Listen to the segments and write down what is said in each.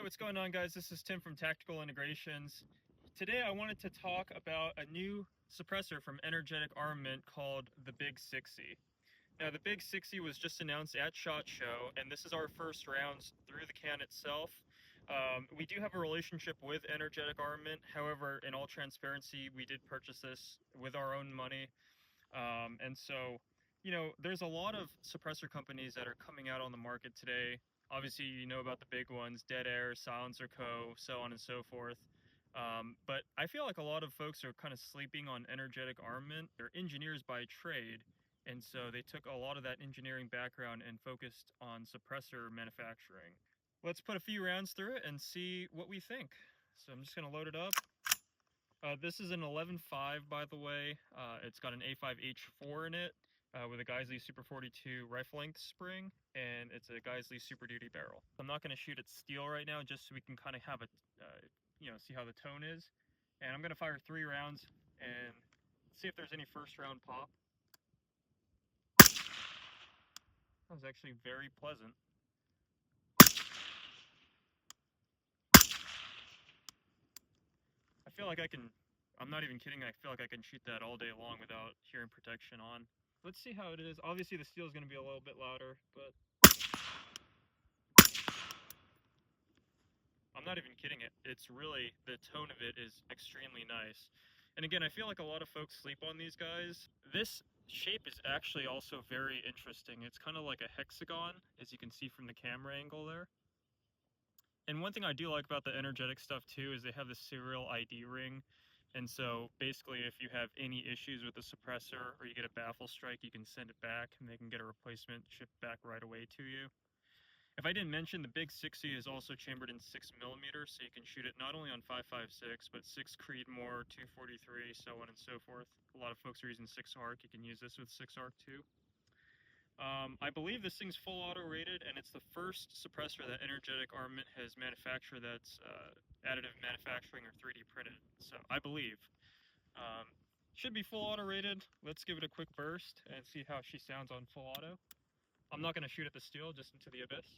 what's going on, guys? This is Tim from Tactical Integrations. Today I wanted to talk about a new suppressor from Energetic Armament called the Big Sixy. Now, the Big Sixy was just announced at SHOT Show, and this is our first rounds through the can itself. We do have a relationship with Energetic Armament. However, in all transparency, we did purchase this with our own money. There's a lot of suppressor companies that are coming out on the market today. Obviously, you know about the big ones, Dead Air, Silencer Co., so on and so forth. But I feel like a lot of folks are kind of sleeping on Energetic Armament. They're engineers by trade, and so they took a lot of that engineering background and focused on suppressor manufacturing. Let's put a few rounds through it and see what we think. So I'm just going to load it up. This is an 11.5, by the way. It's got an A5H4 in it with a Geisley Super 42 rifle length spring, and it's a Geisley Super Duty barrel. I'm not going to shoot at steel right now, just so we can kind of have a, see how the tone is. And I'm going to fire 3 rounds and see if there's any first round pop. That was actually very pleasant. I feel like I'm not even kidding, I feel like I can shoot that all day long without hearing protection on. Let's see how it is. Obviously the steel is going to be a little bit louder, but I'm not even kidding it. It's really, the tone of it is extremely nice. And again, I feel like a lot of folks sleep on these guys. This shape is actually also very interesting. It's kind of like a hexagon, as you can see from the camera angle there. And one thing I do like about the energetic stuff too is they have the serial ID ring. And so basically if you have any issues with the suppressor or you get a baffle strike, you can send it back and they can get a replacement shipped back right away to you. If I didn't mention, the Big Sixy is also chambered in 6mm, so you can shoot it not only on 5.56, but 6 Creedmoor, 243, so on and so forth. A lot of folks are using 6-arc. You can use this with 6-arc too. I believe this thing's full auto rated, and it's the first suppressor that Energetic Armament has manufactured that's additive manufacturing or 3D printed. So I believe. Should be full auto rated. Let's give it a quick burst and see how she sounds on full auto. I'm not going to shoot at the steel, just into the abyss.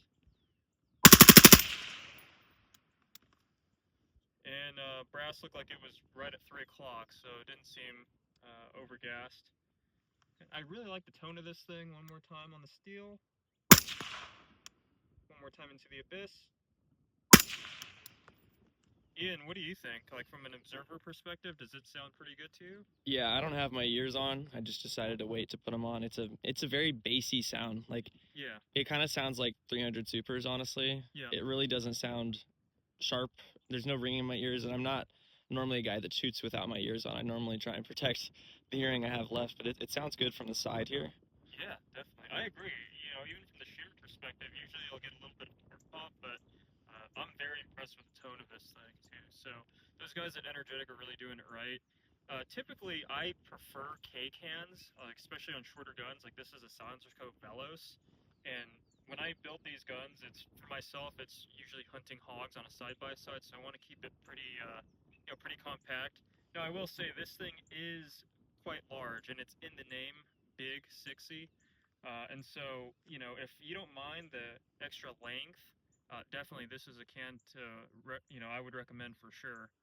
And brass looked like it was right at 3 o'clock, so it didn't seem overgassed. I really like the tone of this thing. One more time on the steel. One more time into the abyss. Ian, what do you think? Like, from an observer perspective, does it sound pretty good to you? Yeah, I don't have my ears on. I just decided to wait to put them on. It's a very bassy sound. Like, yeah, it kind of sounds like 300 Supers, honestly. Yeah. It really doesn't sound sharp. There's no ringing in my ears, and I'm not normally a guy that shoots without my ears on. I normally try and protect the hearing I have left, but it sounds good from the side here. Yeah, definitely. I agree. Even from the shooter perspective, usually you'll get a little bit of torque pop, but I'm very impressed with the tone of this thing too. So those guys at Energetic are really doing it right. Typically, I prefer K cans, especially on shorter guns. Like, this is a Silencer Co. Velos, and when I build these guns, it's for myself. It's usually hunting hogs on a side-by-side, so I want to keep it pretty, pretty compact. Now, I will say this thing is quite large, and it's in the name, Big Sixy. And so, if you don't mind the extra length, definitely this is a can to, I would recommend for sure.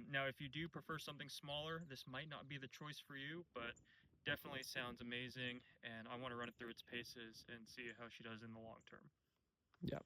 Now, if you do prefer something smaller, this might not be the choice for you, but definitely sounds amazing, and I want to run it through its paces and see how she does in the long term. Yeah.